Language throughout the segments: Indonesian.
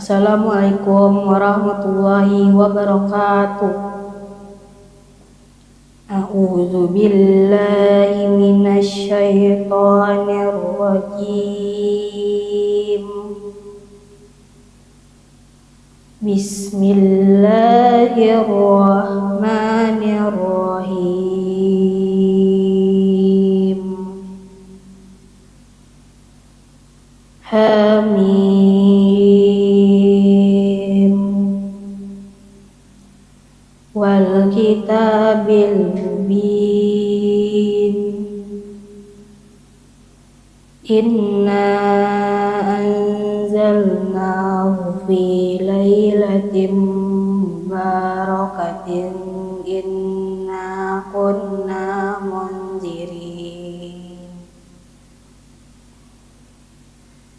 Assalamualaikum warahmatullahi wabarakatuh. A'udzu billahi minasy syaithanir rajim. Bismillahirrahmanirrahim. Hamim. Wal kitabil mubin. Inna anzalnahu fi lailatin barakatin. Inna kunna munzirin.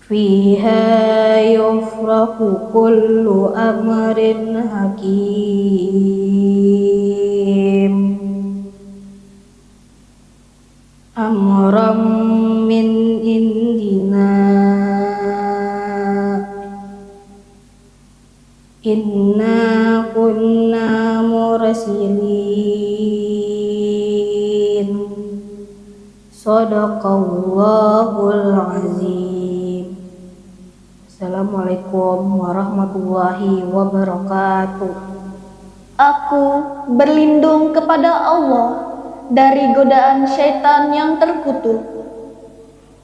Fiha yufraku kullu amrin hakim. Amram min indina. Inna kunna mursilin. Shadaqallahul azim. Assalamualaikum warahmatullahi wabarakatuh. Aku berlindung kepada Allah dari godaan syaitan yang terkutuk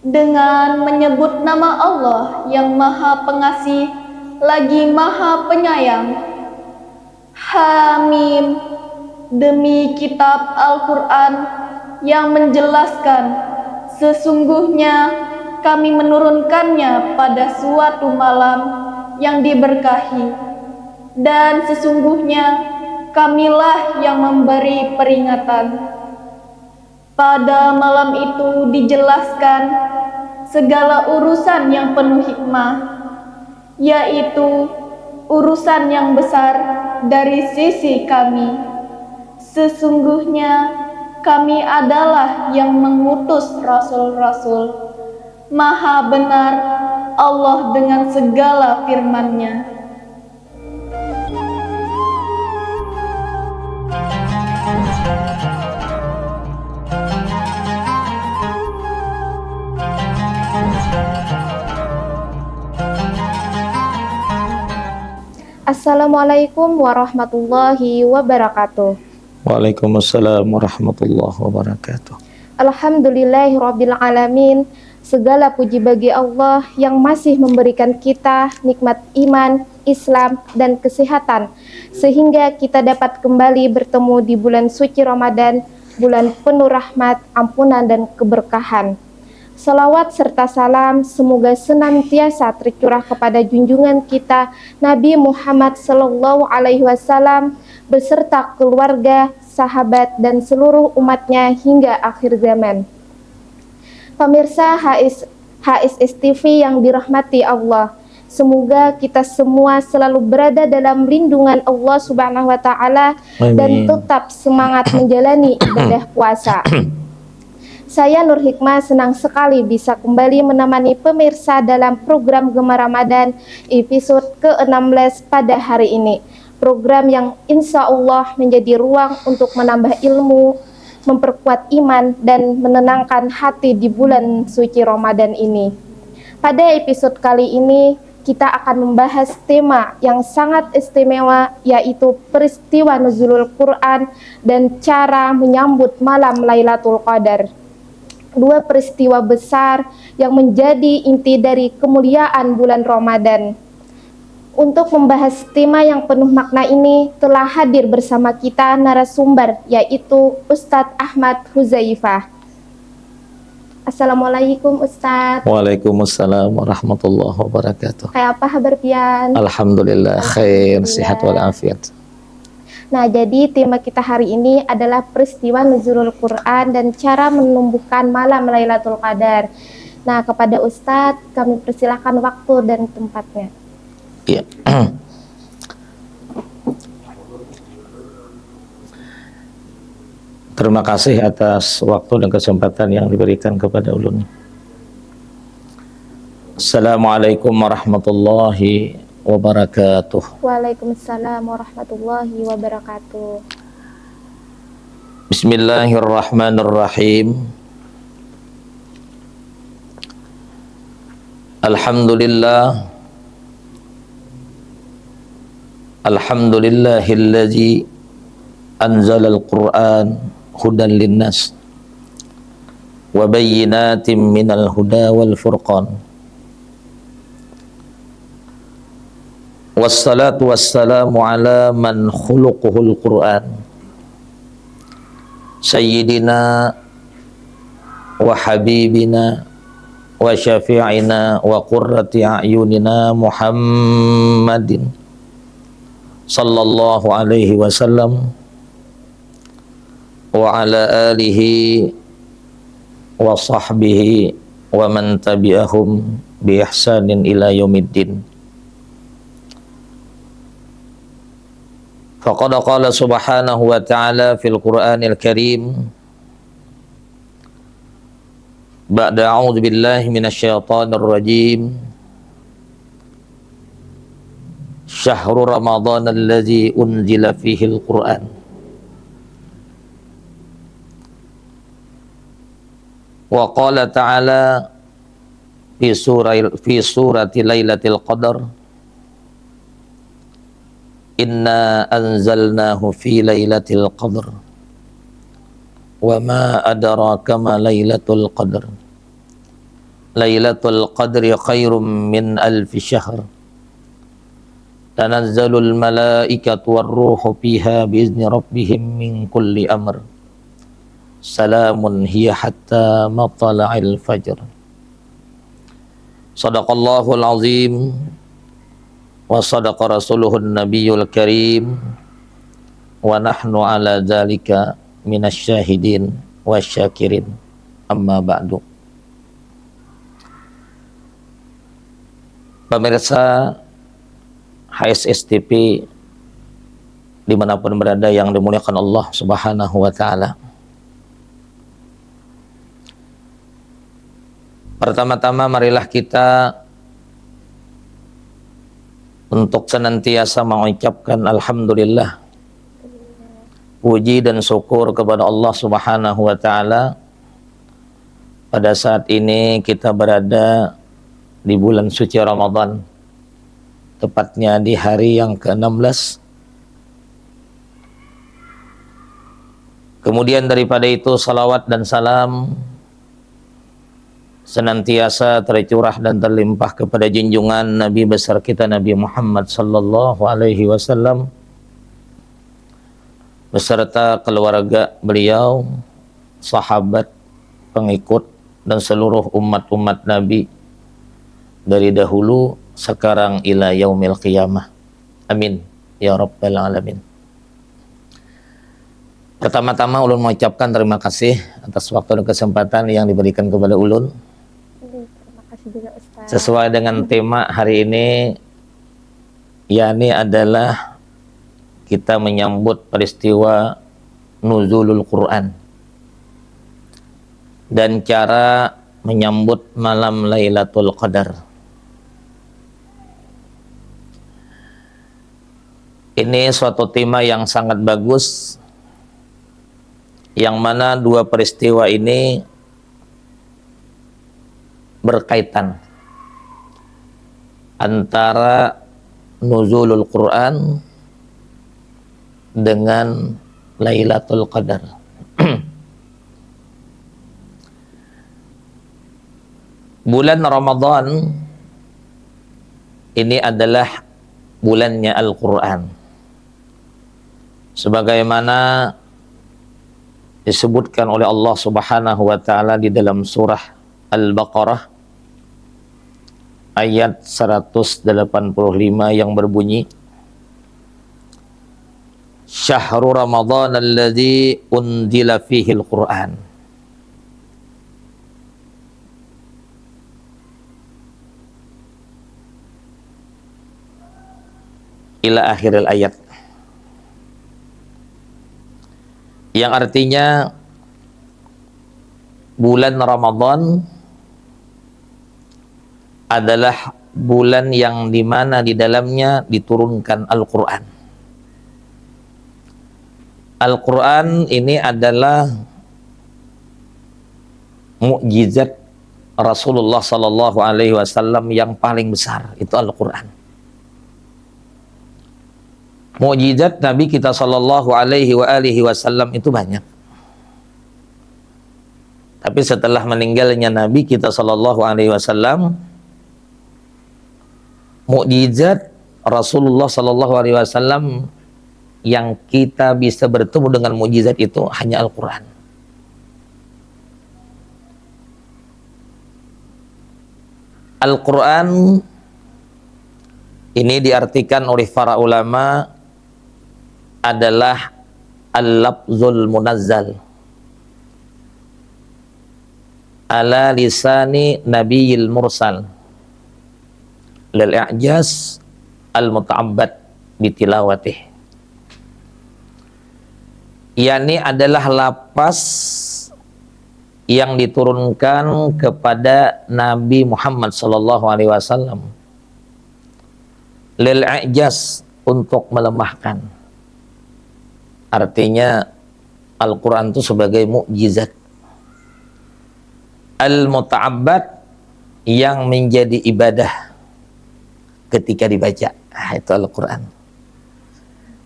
dengan menyebut nama Allah yang Maha Pengasih lagi Maha Penyayang. Hamim, demi kitab Al-Quran yang menjelaskan sesungguhnya kami menurunkannya pada suatu malam yang diberkahi, dan sesungguhnya kamilah yang memberi peringatan. Pada malam itu dijelaskan segala urusan yang penuh hikmah, yaitu urusan yang besar dari sisi kami. Sesungguhnya kami adalah yang mengutus rasul-rasul. Maha benar Allah dengan segala firman-Nya. Assalamualaikum warahmatullahi wabarakatuh. Waalaikumsalam warahmatullahi wabarakatuh. Alhamdulillahirabbil alamin. Segala puji bagi Allah yang masih memberikan kita nikmat iman, Islam, dan kesehatan, sehingga kita dapat kembali bertemu di bulan suci Ramadan, bulan penuh rahmat, ampunan, dan keberkahan. Salawat serta salam semoga senantiasa tercurah kepada junjungan kita Nabi Muhammad SAW beserta keluarga, sahabat, dan seluruh umatnya hingga akhir zaman. Pemirsa HSS TV yang dirahmati Allah, semoga kita semua selalu berada dalam lindungan Allah Subhanahu wa Ta'ala dan tetap semangat menjalani ibadah puasa. Saya Nur Hikmah senang sekali bisa kembali menemani pemirsa dalam program Gema Ramadan episode ke-16 pada hari ini. Program yang insya Allah menjadi ruang untuk menambah ilmu, memperkuat iman, dan menenangkan hati di bulan suci Ramadan ini. Pada episode kali ini, kita akan membahas tema yang sangat istimewa, yaitu peristiwa nuzulul Quran dan cara menyambut malam Lailatul Qadar. Dua peristiwa besar yang menjadi inti dari kemuliaan bulan Ramadan. Untuk membahas tema yang penuh makna ini telah hadir bersama kita narasumber, yaitu Ustadz Ahmad Huzaifah. Assalamualaikum Ustadz. Waalaikumsalam warahmatullahi wabarakatuh. Kayak apa kabar pian? Alhamdulillah khair, sehat walafiat. Nah, jadi tema kita hari ini adalah peristiwa nuzulul Quran dan cara menumbuhkan malam Lailatul Qadar. Nah, kepada Ustadz kami persilahkan waktu dan tempatnya. Iya. Terima kasih atas waktu dan kesempatan yang diberikan kepada ulun. Assalamualaikum warahmatullahi wabarakatuh. Waalaikumsalam warahmatullahi wabarakatuh. Bismillahirrahmanirrahim. Alhamdulillahilladzi anzalal Qur'an hudan linnas wa bayyinatin minal huda wal furqan. Wassalatu wassalamu ala man khuluquhul Qur'an Sayyidina wa habibina wa syafi'ina wa qurrati a'yunina Muhammadin sallallahu alaihi wasallam wa ala alihi wa sahbihi wa man tabi'ahum bi ihsanin ila yaumiddin. Faqad qala subhanahu wa ta'ala fil Qur'anil Karim ba'da a'udzu billahi minasyaitonir rajim. Syahrul Ramadhan alladzi unzila fihil Qur'an. Wa qala ta'ala fi surati Lailatul Qadar. Inna anzalnahu fi lailatul qadr wa ma adraka ma lailatul qadr lailatul qadri khairum min alfi syahr tanazzalul malaikatu warruhu fiha biizni rabbihim min kulli amr salamun hiya hatta matla'il fajr. Sadaqallahul azim wa sadaqa rasuluhun nabiyul karim wa nahnu ala dzalika minasyahidin wasyakirin, amma ba'du. Pemirsa HSS TV dimanapun berada yang dimuliakan Allah subhanahu wa ta'ala, pertama-tama marilah kita untuk senantiasa mengucapkan alhamdulillah, puji dan syukur kepada Allah subhanahu wa ta'ala. Pada saat ini kita berada di bulan suci Ramadan, tepatnya di hari yang ke-16. Kemudian daripada itu salawat dan salam senantiasa tercurah dan terlimpah kepada junjungan Nabi besar kita Nabi Muhammad sallallahu alaihi wasallam beserta keluarga beliau, sahabat, pengikut dan seluruh umat-umat Nabi dari dahulu sekarang ila yaumil qiyamah. Amin ya rabbal alamin. Pertama-tama ulun mengucapkan terima kasih atas waktu dan kesempatan yang diberikan kepada ulun. Sesuai dengan tema hari ini, yakni adalah kita menyambut peristiwa nuzulul Quran dan cara menyambut malam Lailatul Qadar. Ini suatu tema yang sangat bagus, yang mana dua peristiwa ini berkaitan antara nuzulul Quran dengan Lailatul Qadar. Bulan Ramadan ini adalah bulannya Al-Quran, sebagaimana disebutkan oleh Allah Subhanahu wa ta'ala di dalam surah Al-Baqarah ayat 185 yang berbunyi, Syahrul Ramadhan alladzi unzila fihil Qur'an. Ila akhiril ayat, yang artinya bulan Ramadan adalah bulan yang dimana di dalamnya diturunkan Al-Quran. Al-Quran ini adalah mukjizat Rasulullah Sallallahu Alaihi Wasallam yang paling besar, itu Al-Quran. Mukjizat Nabi kita Sallallahu Alaihi Wasallam itu banyak. Tapi setelah meninggalnya Nabi kita Sallallahu Alaihi Wasallam, mukjizat Rasulullah Sallallahu Alaihi Wasallam yang kita bisa bertemu dengan mukjizat itu hanya Al-Quran. Al-Quran ini diartikan oleh para ulama adalah al-lafzul munazzal ala lisani nabiyil mursal lil i'jaz al-muta'abbad bitilawatih. Yani adalah lapas yang diturunkan kepada Nabi Muhammad sallallahu alaihi wasallam lil i'jaz, untuk melemahkan. Artinya Al-Quran itu sebagai mukjizat, al-muta'abbad, yang menjadi ibadah ketika dibaca. Itu Al-Quran.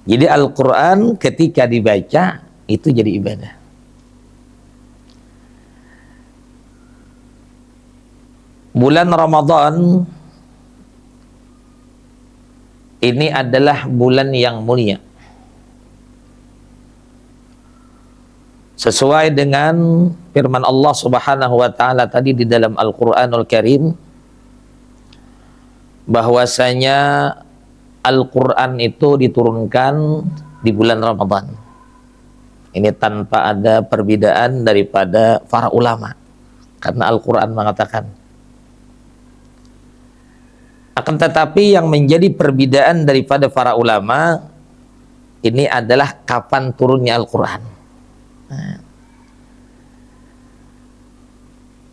Jadi Al-Quran ketika dibaca itu jadi ibadah. Bulan Ramadan ini adalah bulan yang mulia. Sesuai dengan firman Allah Subhanahu wa taala tadi di dalam Al-Qur'anul Karim, bahwasanya Al-Quran itu diturunkan di bulan Ramadan. Ini tanpa ada perbedaan daripada para ulama, karena Al-Quran mengatakan. Akan tetapi yang menjadi perbedaan daripada para ulama ini adalah kapan turunnya Al-Quran.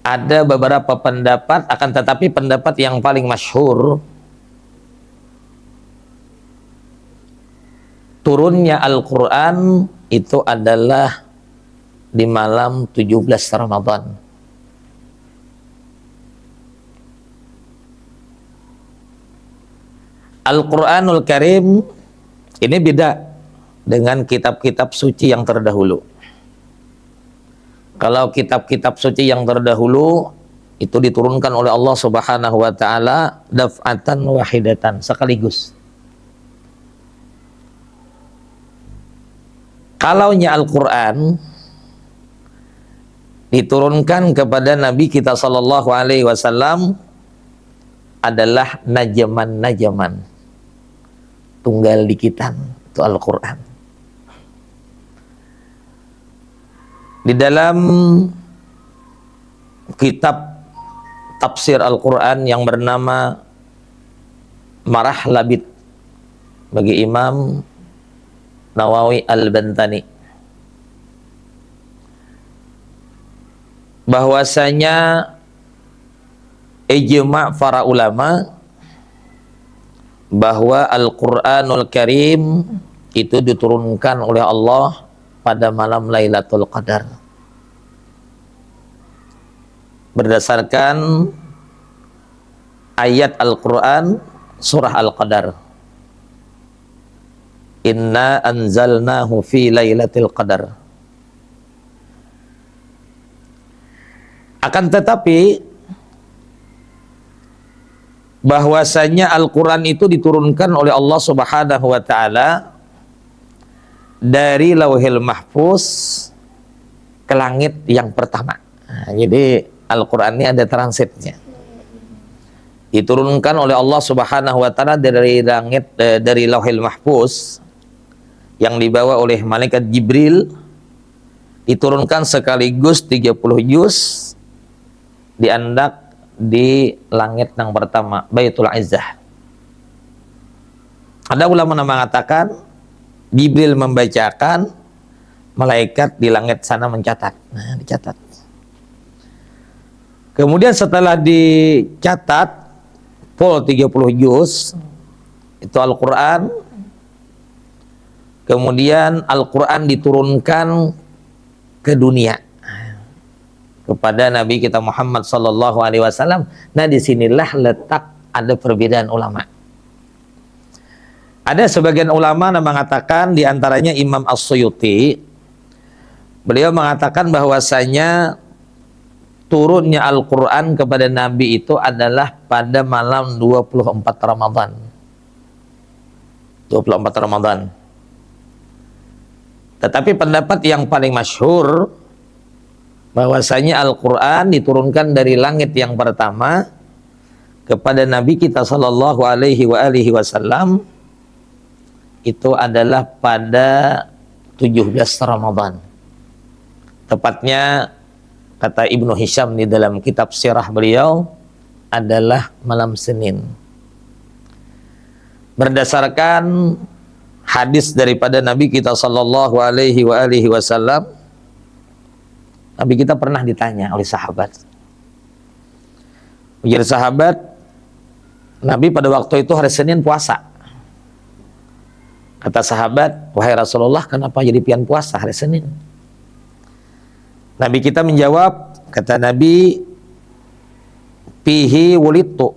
Ada beberapa pendapat, akan tetapi pendapat yang paling masyhur, turunnya Al-Quran itu adalah di malam 17 Ramadan. Al-Quranul Karim ini beda dengan kitab-kitab suci yang terdahulu. Kalau kitab-kitab suci yang terdahulu itu diturunkan oleh Allah Subhanahu wa taala daf'atan wahidatan, sekaligus. Kalaunya Al-Quran diturunkan kepada Nabi kita Sallallahu Alaihi Wasallam adalah najaman-najaman, tunggal dikitan, itu Al-Quran. Di dalam kitab tafsir Al-Quran yang bernama Marah Labid bagi Imam Nawawi Al-Bantani, bahwasanya ijma' para ulama bahwa Al-Quranul Karim itu diturunkan oleh Allah pada malam Lailatul Qadar, berdasarkan ayat Al-Quran surah Al-Qadar, inna anzalnahu fi lailatul qadar. Akan tetapi bahwasanya Al-Quran itu diturunkan oleh Allah Subhanahu wa taala dari Lauhil Mahfuz ke langit yang pertama. Nah, jadi Al-Quran ini ada transitnya. Diturunkan oleh Allah Subhanahu wa taala dari langit, dari Lauhil Mahfuz yang dibawa oleh malaikat Jibril, diturunkan sekaligus 30 juz, diandak di langit yang pertama, Baitul Izzah. Ada ulama yang mengatakan Jibril membacakan, malaikat di langit sana mencatat. Nah, dicatat. Kemudian setelah dicatat, full 30 juz itu Al-Quran. Kemudian Al-Quran diturunkan ke dunia kepada Nabi kita Muhammad sallallahu alaihi wasallam. Nah, disinilah letak ada perbedaan ulama. Ada sebagian ulama yang mengatakan, diantaranya Imam As-Suyuti, beliau mengatakan bahwasanya turunnya Al-Quran kepada Nabi itu adalah pada malam 24 Ramadan. 24 Ramadan. Tetapi pendapat yang paling masyhur bahwasanya Al-Quran diturunkan dari langit yang pertama kepada Nabi kita sallallahu alaihi wasallam itu adalah pada 17 Ramadan. Tepatnya kata Ibnu Hisham di dalam kitab sirah beliau adalah malam Senin. Berdasarkan hadis daripada Nabi kita sallallahu alaihi wasallam, Nabi kita pernah ditanya oleh sahabat. Ujar sahabat, Nabi pada waktu itu hari Senin puasa. Kata sahabat, wahai Rasulullah, kenapa jadi pian puasa hari Senin? Nabi kita menjawab, kata Nabi, fihi wulidtu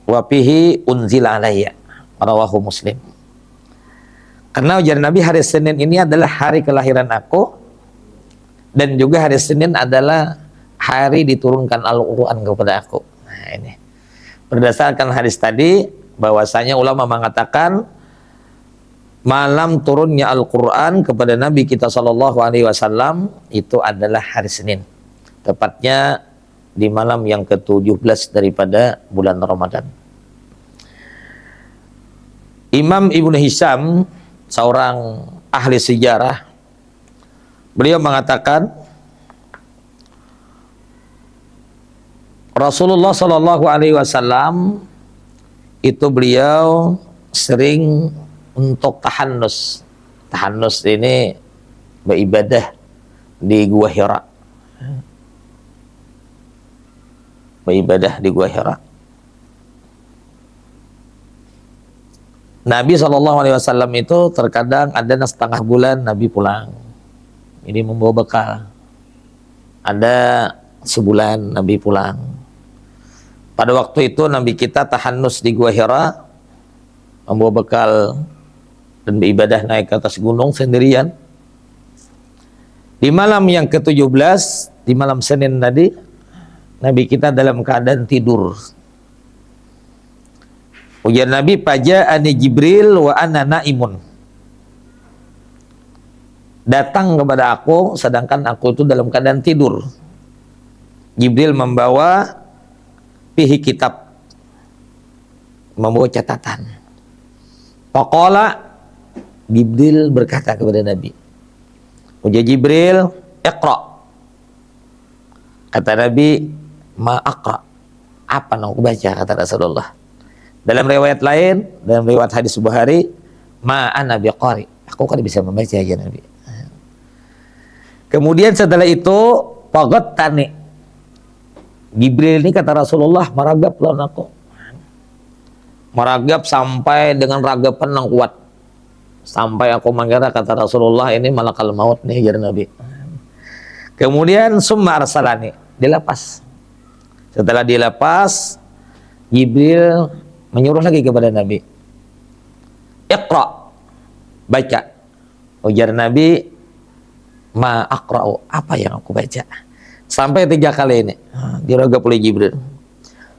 wa fihi unzila alayya, rawahu Muslim. Karena ujar Nabi, hari Senin ini adalah hari kelahiran aku, dan juga hari Senin adalah hari diturunkan Al-Quran kepada aku. Nah, ini berdasarkan hadis tadi, bahwasanya ulama mengatakan malam turunnya Al-Quran kepada Nabi kita sallallahu alaihi wasallam itu adalah hari Senin, tepatnya di malam yang ke-17 daripada bulan Ramadan. Imam Ibnu Hisham, seorang ahli sejarah, beliau mengatakan Rasulullah Shallallahu Alaihi Wasallam itu beliau sering untuk tahannus. Tahannus ini beribadah di Gua Hira. Beribadah di Gua Hira. Nabi SAW itu terkadang ada setengah bulan Nabi pulang. Ini membawa bekal. Ada sebulan Nabi pulang. Pada waktu itu Nabi kita tahannus di Gua Hira, membawa bekal dan beribadah naik ke atas gunung sendirian. Di malam yang ke-17, di malam Senin tadi, Nabi kita dalam keadaan tidur. Ujar Nabi, faja'ani Jibril wa ana naimun. Datang kepada aku sedangkan aku itu dalam keadaan tidur. Jibril membawa fihi kitab, membawa catatan. Faqala, Jibril berkata kepada Nabi, ujar Jibril, iqra. Kata Nabi, ma aqra. Apa yang aku baca, kata Rasulullah. Dalam riwayat lain, dalam riwayat hadis Bukhari, ma ana biqari. Aku kan bisa membaca aja Nabi. Kemudian setelah itu, faghattani. Jibril ini kata Rasulullah meragap lawan aku. Meragap sampai dengan ragapan yang kuat. Sampai aku mengira kata Rasulullah ini malakal maut nih jar Nabi. Kemudian summa arsalani, dilepas. Setelah dilepas, Jibril menyuruh lagi kepada Nabi, iqra, baca. Ujar Nabi, ma aqra'u, apa yang aku baca. Sampai 3 kali ini diragap oleh Jibril.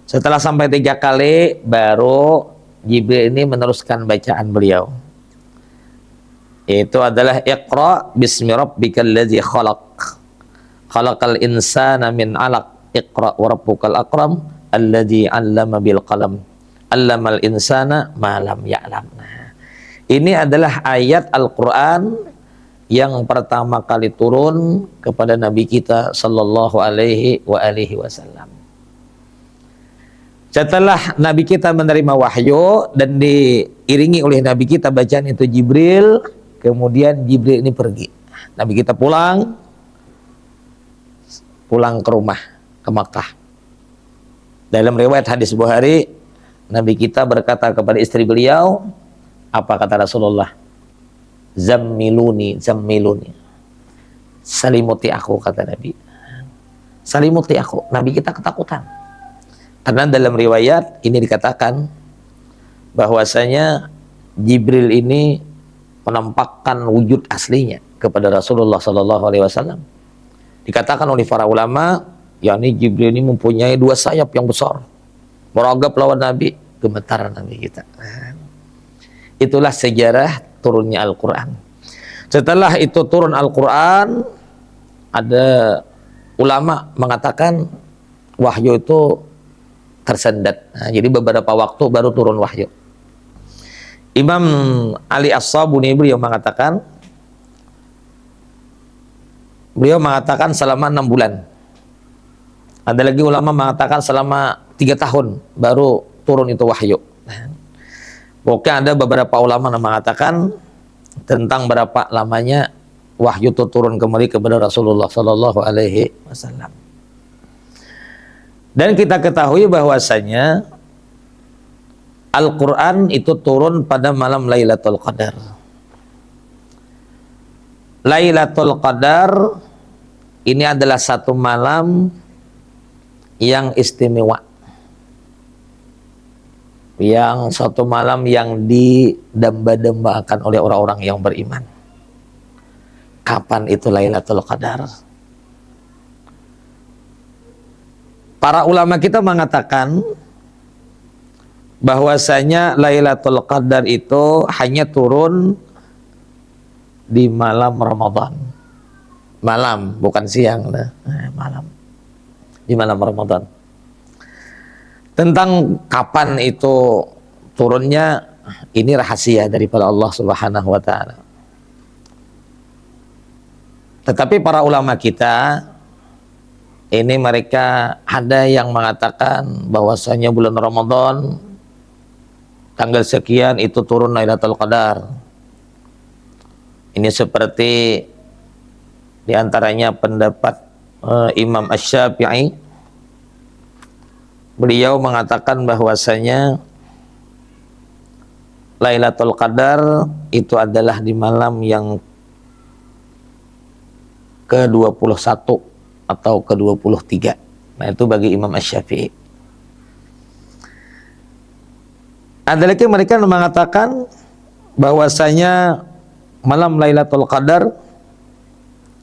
Setelah sampai 3 kali, baru Jibril ini meneruskan bacaan beliau. Itu adalah iqra bismi rabbikal ladzi khalaq, khalaqal insana min 'alaq, iqra wa rabbukal akram alladzi 'allama bil qalam, 'allamal insana ma lam ya'lam. Nah, ini adalah ayat Al-Qur'an yang pertama kali turun kepada Nabi kita sallallahu alaihi wasallam. Setelah Nabi kita menerima wahyu dan diiringi oleh Nabi kita bacaan itu Jibril, kemudian Jibril ini pergi. Nabi kita pulang ke rumah, ke Makkah. Dalam riwayat hadis Bukhari, Nabi kita berkata kepada istri beliau, apa kata Rasulullah? Zammiluni, zammiluni. Salimuti aku, kata Nabi. Salimuti aku. Nabi kita ketakutan. Karena dalam riwayat ini dikatakan bahwasanya Jibril ini menampakkan wujud aslinya kepada Rasulullah SAW. Dikatakan oleh para ulama, yakni Jibril ini mempunyai 2 sayap yang besar, meragap lawan Nabi, gemetar Nabi kita. Itulah sejarah turunnya Al-Quran. Setelah itu turun Al-Quran, ada ulama mengatakan wahyu itu tersendat. Nah, jadi beberapa waktu baru turun wahyu. Imam Ali As-Sabuni beliau mengatakan selama 6 bulan. Ada lagi ulama mengatakan selama 3 tahun baru turun itu wahyu. Pokoknya ada beberapa ulama yang mengatakan tentang berapa lamanya wahyu itu turun kembali kepada Rasulullah Sallallahu Alaihi Wasallam. Dan kita ketahui bahwasanya Al-Quran itu turun pada malam Lailatul Qadar. Lailatul Qadar ini adalah satu malam yang istimewa, yang satu malam yang didamba-dambakan oleh orang-orang yang beriman. Kapan itu Lailatul Qadar? Para ulama kita mengatakan bahwasanya Lailatul Qadar itu hanya turun di malam Ramadan. Malam, bukan siang, malam. Di malam Ramadan. Tentang kapan itu turunnya, ini rahasia daripada Allah Subhanahu wa taala. Tetapi para ulama kita ini mereka ada yang mengatakan bahwasanya bulan Ramadan tanggal sekian itu turun Lailatul Qadar. Ini seperti diantaranya pendapat Imam Asy-Syafi'i. Beliau mengatakan bahwasanya Lailatul Qadar itu adalah di malam yang ke-21 atau ke-23. Nah, itu bagi Imam Asy-Syafi'i. Ada lagi mereka mengatakan bahwasanya malam Lailatul Qadar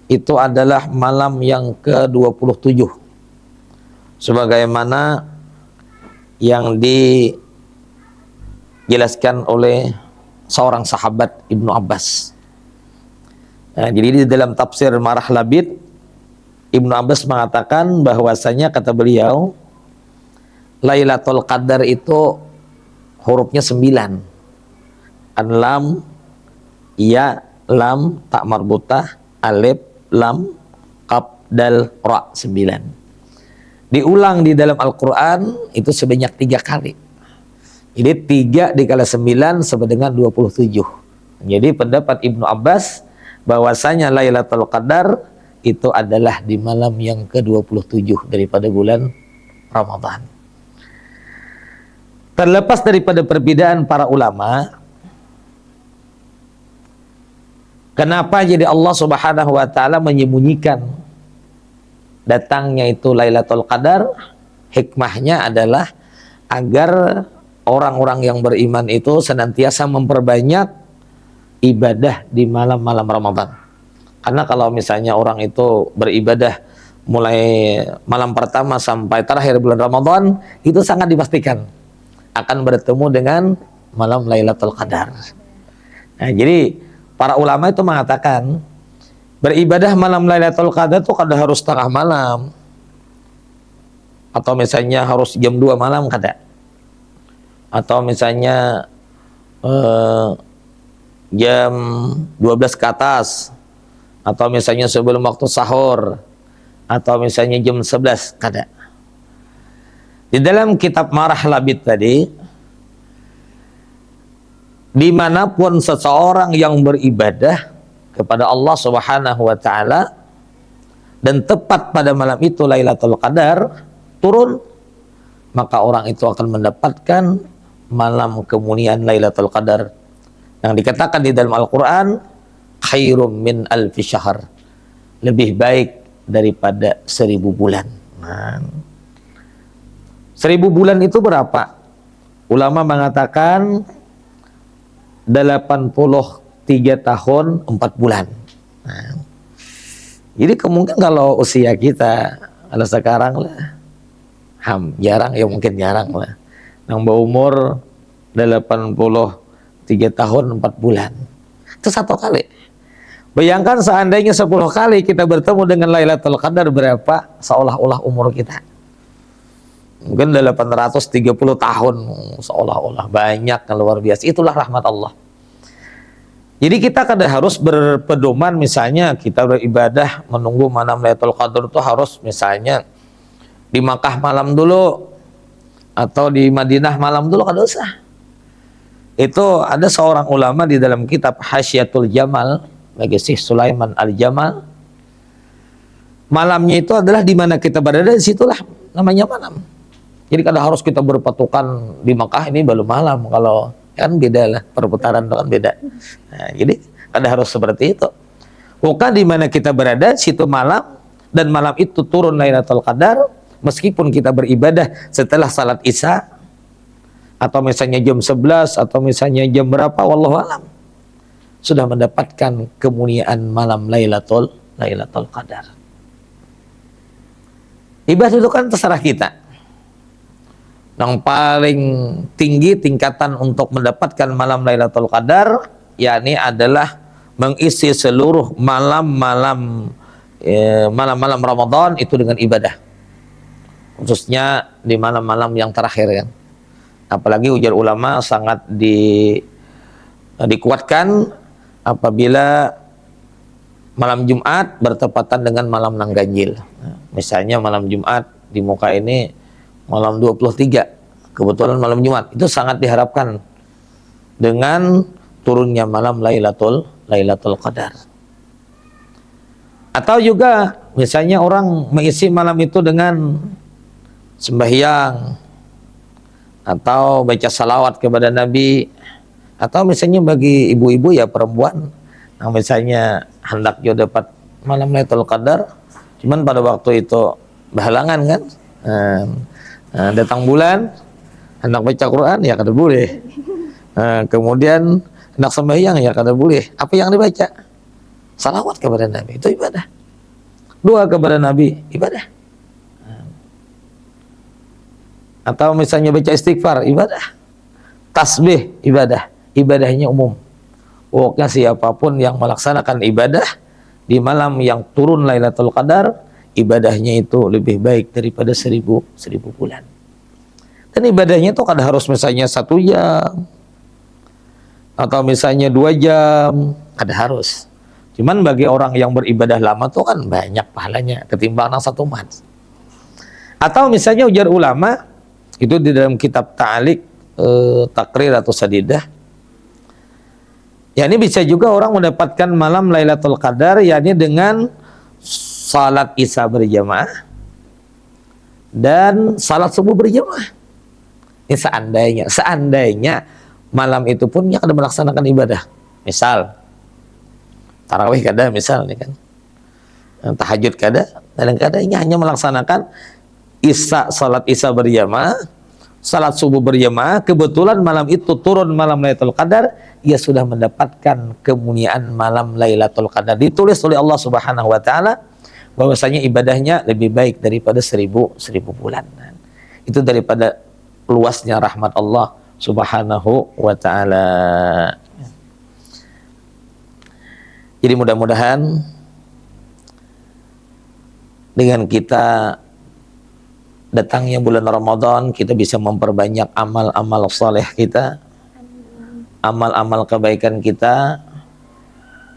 itu adalah malam yang ke-27, sebagaimana yang dijelaskan oleh seorang sahabat Ibnu Abbas. Nah, jadi di dalam tafsir Marah Labid, Ibnu Abbas mengatakan bahwasanya kata beliau Lailatul Qadar itu hurufnya 9. An-lam, ya, lam, tak marbutah, alif, lam, qaf, dal, ra, 9. Diulang di dalam Al-Quran itu sebanyak 3 kali. Jadi 3 dikali 9 sama dengan 27. Jadi pendapat Ibnu Abbas bahwasanya Lailatul Qadar itu adalah di malam yang ke-27 daripada bulan Ramadan. Terlepas daripada perbedaan para ulama, kenapa jadi Allah Subhanahu wa taala menyembunyikan datangnya itu Lailatul Qadar? Hikmahnya adalah agar orang-orang yang beriman itu senantiasa memperbanyak ibadah di malam-malam Ramadan. Karena kalau misalnya orang itu beribadah mulai malam pertama sampai terakhir bulan Ramadan, itu sangat dipastikan akan bertemu dengan malam Lailatul Qadar. Nah, jadi para ulama itu mengatakan beribadah malam Lailatul Qadar itu kadang harus tengah malam, atau misalnya harus jam 2 malam kadang, atau misalnya jam 12 ke atas, atau misalnya sebelum waktu sahur, atau misalnya jam 11 kadang. Di dalam kitab Marah Labid tadi, dimanapun seseorang yang beribadah kepada Allah Subhanahu wa taala dan tepat pada malam itu Lailatul Qadar turun, maka orang itu akan mendapatkan malam kemuliaan Lailatul Qadar yang dikatakan di dalam Al-Quran, khairum min alfi syahr, lebih baik daripada 1000 bulan. Nah, 1000 bulan itu berapa? Ulama mengatakan 83 tahun 4 bulan. Nah, jadi kemungkinan kalau usia kita, kalau sekarang lah, jarang ya, mungkin jarang lah, nambah umur 83 tahun 4 bulan. Itu 1 kali. Bayangkan seandainya 10 kali kita bertemu dengan Lailatul Qadar, berapa seolah-olah umur kita? Mungkin 830 tahun, seolah-olah banyak, luar biasa. Itulah rahmat Allah. Jadi kita kadang harus berpedoman, misalnya kita beribadah menunggu malam Lailatul Qadar itu harus misalnya di Makkah malam dulu atau di Madinah malam dulu, kada usah. Itu ada seorang ulama di dalam kitab Hasyiatul Jamal bagi Syekh Sulaiman Al-Jamal, malamnya itu adalah di mana kita berada, disitulah namanya malam. Jadi kadang harus kita berpatokan di Makkah ini baru malam, kalau kan beda lah, perputaran itu kan beda. Nah, jadi kadang harus seperti itu. Bukan di mana kita berada, situ malam, dan malam itu turun Lailatul Qadar, meskipun kita beribadah setelah salat Isya, atau misalnya jam 11, atau misalnya jam berapa, wallahu alam, sudah mendapatkan kemuliaan malam Lailatul Qadar. Ibadah itu kan terserah kita. Yang paling tinggi tingkatan untuk mendapatkan malam Lailatul Qadar, yakni adalah mengisi seluruh malam-malam Ramadan itu dengan ibadah, khususnya di malam-malam yang terakhir kan. Apalagi ujar ulama sangat dikuatkan apabila malam Jumat bertepatan dengan malam nang ganjil. Nah, misalnya malam Jumat di muka ini malam 23, kebetulan malam Jumat, itu sangat diharapkan dengan turunnya malam Lailatul Qadar. Atau juga misalnya orang mengisi malam itu dengan sembahyang atau baca salawat kepada Nabi, atau misalnya bagi ibu-ibu ya perempuan yang misalnya hendak juga dapat malam Lailatul Qadar, cuman pada waktu itu berhalangan kan, datang bulan hendak baca Quran ya kada boleh, kemudian hendak sembahyang ya kada boleh. Apa yang dibaca? Salawat kepada Nabi, itu ibadah. Doa kepada Nabi, ibadah. Atau misalnya baca istighfar, ibadah. Tasbih, ibadah. Ibadahnya umum. Pokoknya siapapun yang melaksanakan ibadah di malam yang turun Lailatul Qadar, ibadahnya itu lebih baik daripada 1000 bulan. Dan ibadahnya itu kada harus misalnya 1 jam atau misalnya 2 jam, kada harus. Cuman bagi orang yang beribadah lama tuh kan banyak pahalanya ketimbang 1 month. Atau misalnya ujar ulama itu di dalam kitab Ta'liq Taqrir atau Sadidah, ya ini bisa juga orang mendapatkan malam Lailatul Qadar yakni dengan salat Isya berjamaah dan salat subuh berjamaah. Ini seandainya malam itu pun yang akan melaksanakan ibadah. Misal tarawih kada, misal nih kan, tahajud kada, kadang-kadang hanya melaksanakan salat Isya berjamaah, salat subuh berjamaah, kebetulan malam itu turun malam Lailatul Qadar, ia sudah mendapatkan kemuliaan malam Lailatul Qadar. Ditulis oleh Allah Subhanahu wa taala bahwasanya ibadahnya lebih baik daripada 1000 bulan. Itu daripada luasnya rahmat Allah Subhanahu wa taala. Jadi mudah-mudahan dengan kita datangnya bulan Ramadan, kita bisa memperbanyak amal-amal saleh kita, amal-amal kebaikan kita,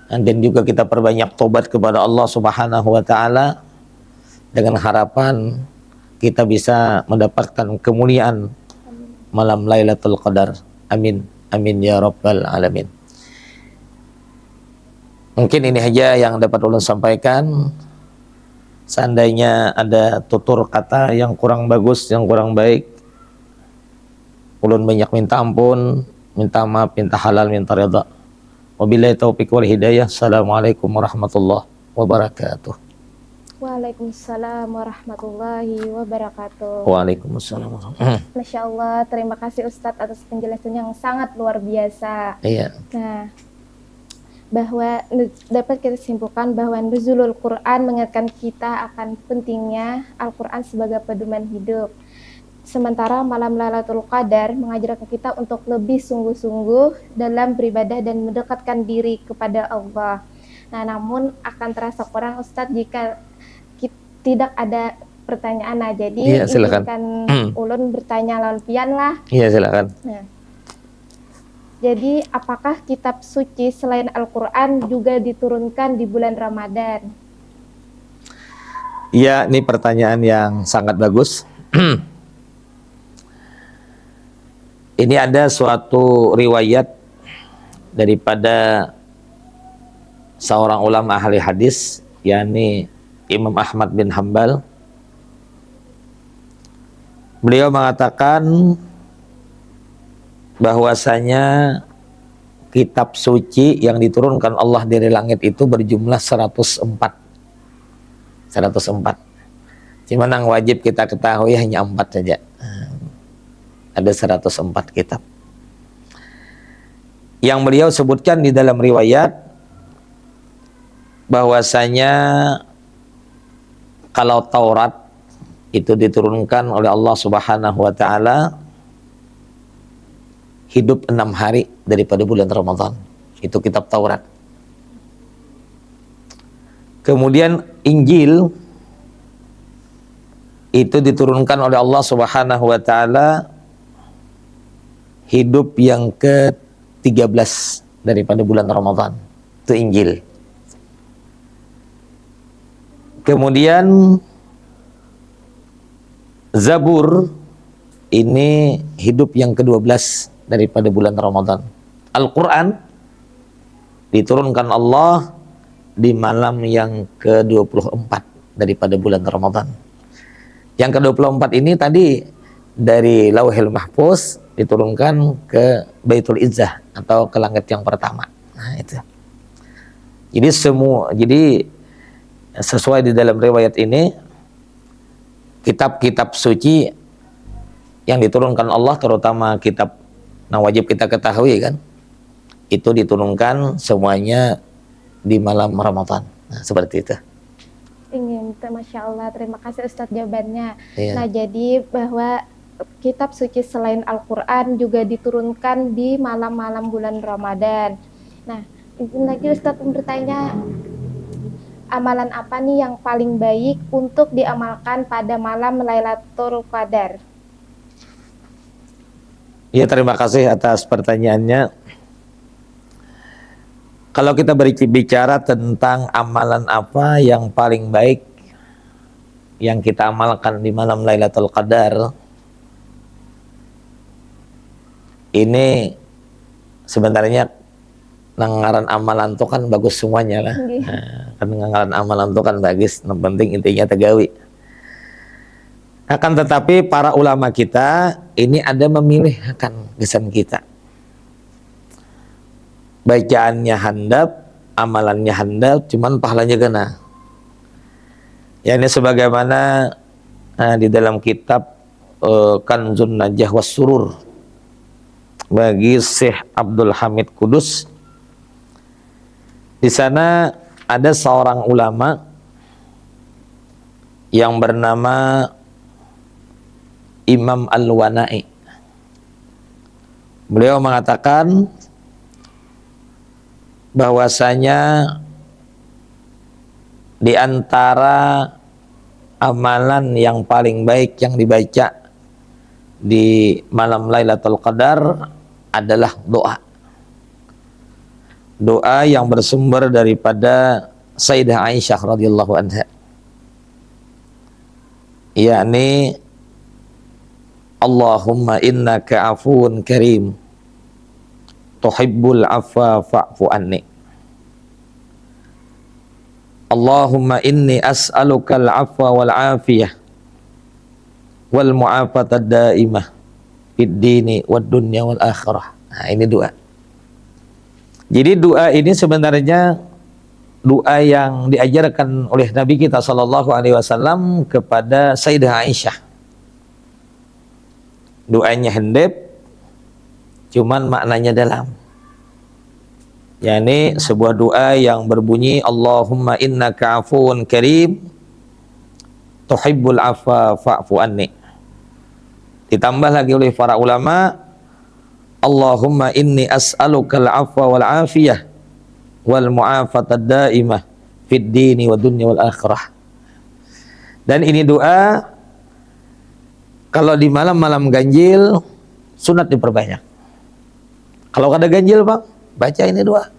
dan juga kita perbanyak tobat kepada Allah Subhanahu wa taala dengan harapan kita bisa mendapatkan kemuliaan malam Lailatul Qadar. Amin. Amin ya rabbal alamin. Mungkin ini saja yang dapat ulun sampaikan. Seandainya ada tutur kata yang kurang bagus, yang kurang baik, ulun banyak minta ampun, minta maaf, minta halal, minta ridha. Wabillahi taufiq wal hidayah. Assalamualaikum warahmatullahi wabarakatuh. Waalaikumsalam warahmatullahi wabarakatuh. Waalaikumsalam. Masya Allah, terima kasih Ustadz atas penjelasan yang sangat luar biasa. Iya. Nah, bahwa dapat kita simpulkan bahwa nuzulul Quran mengingatkan kita akan pentingnya Al-Quran sebagai pedoman hidup. Sementara malam Lailatul Qadar mengajarkan kita untuk lebih sungguh-sungguh dalam beribadah dan mendekatkan diri kepada Allah. Nah, namun akan terasa kurang Ustadz jika tidak ada pertanyaan. Nah, jadi iya, silakan. izinkan ulun bertanya lawan pian lah. Iya, silakan. Nah, jadi apakah kitab suci selain Al-Quran juga diturunkan di bulan Ramadan? Iya, ini pertanyaan yang sangat bagus. Ini ada suatu riwayat daripada seorang ulama ahli hadis, yakni Imam Ahmad bin Hanbal. Beliau mengatakan bahwasanya kitab suci yang diturunkan Allah dari langit itu berjumlah 104. Cuman yang wajib kita ketahui hanya 4 saja. Ada 104 kitab. Yang beliau sebutkan di dalam riwayat bahwasanya kalau Taurat itu diturunkan oleh Allah Subhanahu wa taala hidup 6 hari daripada bulan Ramadan. Itu kitab Taurat. Kemudian Injil itu diturunkan oleh Allah Subhanahu wa taala hidup yang ke-13 daripada bulan Ramadan. Itu Injil. Kemudian Zabur ini hidup yang ke-12 daripada bulan Ramadan. Al-Quran diturunkan Allah di malam yang ke-24 daripada bulan Ramadan. Yang ke-24 ini tadi dari Lauhil Mahfuz diturunkan ke Baitul Izzah atau ke langit yang pertama. Nah, itu. Jadi sesuai di dalam riwayat ini, kitab-kitab suci yang diturunkan Allah, terutama kitab yang wajib kita ketahui kan, itu diturunkan semuanya di malam Ramadan. Nah, seperti itu. Masya Allah, terima kasih Ustadz jawabannya. Iya. Nah, jadi bahwa kitab suci selain Al-Quran juga diturunkan di malam-malam bulan Ramadan. Nah, izin lagi Ustadz bertanya, amalan apa nih yang paling baik untuk diamalkan pada malam Lailatul Qadar? Ya, terima kasih atas pertanyaannya. Kalau kita berbicara tentang amalan apa yang paling baik yang kita amalkan di malam Lailatul Qadar, ini sebenarnya ngaran amalan itu kan bagus semuanya lah. Kan ngaran amalan itu kan bagus, yang penting intinya tegawi. Akan tetapi para ulama kita ini ada memilih akan kesan kita. Bacaannya handap, amalannya handap, cuman pahalanya gana. Ya, ini sebagaimana di dalam kitab Kanzun Najah was Surur bagi Syekh Abdul Hamid Kudus. Di sana ada seorang ulama yang bernama Imam Al-Wana'i. Beliau mengatakan bahwasanya di antara amalan yang paling baik yang dibaca di malam Lailatul Qadar adalah doa. Doa yang bersumber daripada Sayyidah Aisyah radhiyallahu anha, yakni Allahumma innaka afuwun karim tuhibbul afwa fa'fu anni. Allahumma inni as'alukal afwa wal afiyah wal mu'afatad daimah fid dini wad dunya wal akhirah. Nah, ini doa. Jadi doa ini sebenarnya doa yang diajarkan oleh Nabi kita sallallahu alaihi wasallam kepada Sayyidah Aisyah. Doanya hendep, cuman maknanya dalam. yakni sebuah doa yang berbunyi Allahumma innaka afuun karim tuhibbul afwa fa'fu anni. Ditambah lagi oleh para ulama, Allahumma inni as'alukal afwa wal afiyah wal mu'afatad daimah fid dini wa dunya wal akhirah. Dan ini doa kalau di malam-malam ganjil sunat diperbanyak. Kalau ada ganjil Bang, baca ini doa.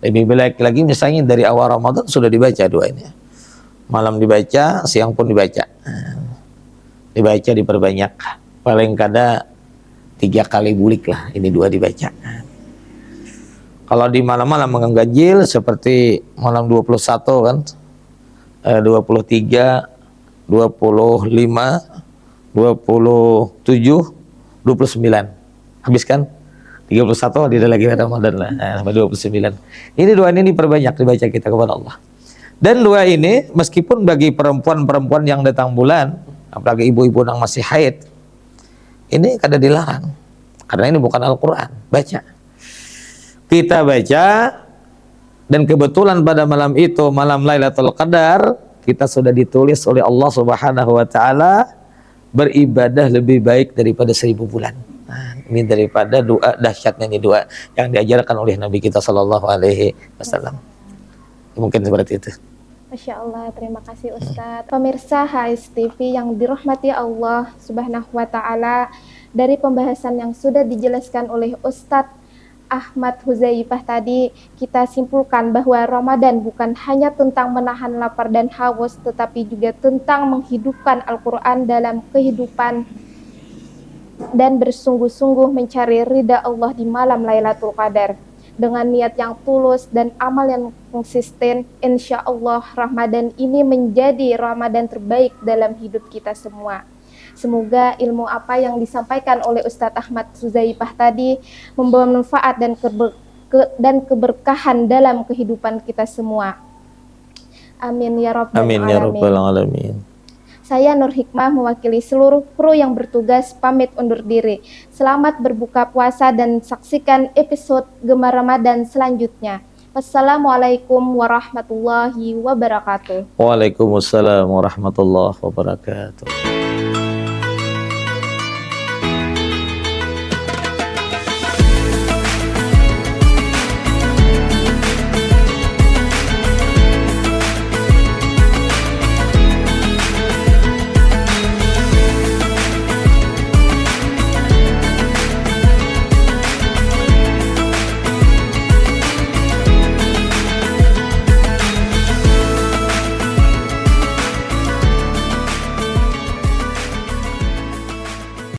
Lebih baik lagi misalnya dari awal Ramadan sudah dibaca doa ini. Malam dibaca, siang pun dibaca. Dibaca diperbanyak. Paling kada 3 kali bulik lah ini doa dibaca. Kalau di malam-malam ganjil seperti malam 21 kan, 23, 25, 27, 29. Habis kan? 31 tidak lagi Ramadan lah. Sampai 29. Ini doa ini diperbanyak dibaca kita kepada Allah. Dan doa ini meskipun bagi perempuan-perempuan yang datang bulan, apalagi ibu-ibu yang masih haid, ini kada dilarang. Karena ini bukan Al-Quran. Baca. Kita baca, dan kebetulan pada malam itu, malam Lailatul Qadar, kita sudah ditulis oleh Allah Subhanahu wa Ta'ala beribadah lebih baik daripada 1000 bulan. Nah, ini daripada doa dahsyatnya, ini doa yang diajarkan oleh Nabi kita Sallallahu Alaihi Wasallam. Mungkin seperti itu. Masya Allah, terima kasih Ustadz. Pemirsa HIS TV yang dirahmati Allah Subhanahu wa Ta'ala, dari pembahasan yang sudah dijelaskan oleh Ustadz Ahmad Huzaifah tadi, kita simpulkan bahwa Ramadan bukan hanya tentang menahan lapar dan haus, tetapi juga tentang menghidupkan Al-Quran dalam kehidupan dan bersungguh-sungguh mencari ridha Allah di malam Lailatul Qadar. Dengan niat yang tulus dan amal yang konsisten, insya Allah Ramadan ini menjadi Ramadan terbaik dalam hidup kita semua. Semoga ilmu apa yang disampaikan oleh Ustadz Ahmad Huzaifah tadi membawa manfaat dan keberkahan dalam kehidupan kita semua. Amin ya rabbal Amin ya rabbal alamin. Saya Nur Hikmah mewakili seluruh kru yang bertugas pamit undur diri. Selamat berbuka puasa dan saksikan episode Gemar Ramadan selanjutnya. Wassalamualaikum warahmatullahi wabarakatuh. Waalaikumsalam warahmatullahi wabarakatuh.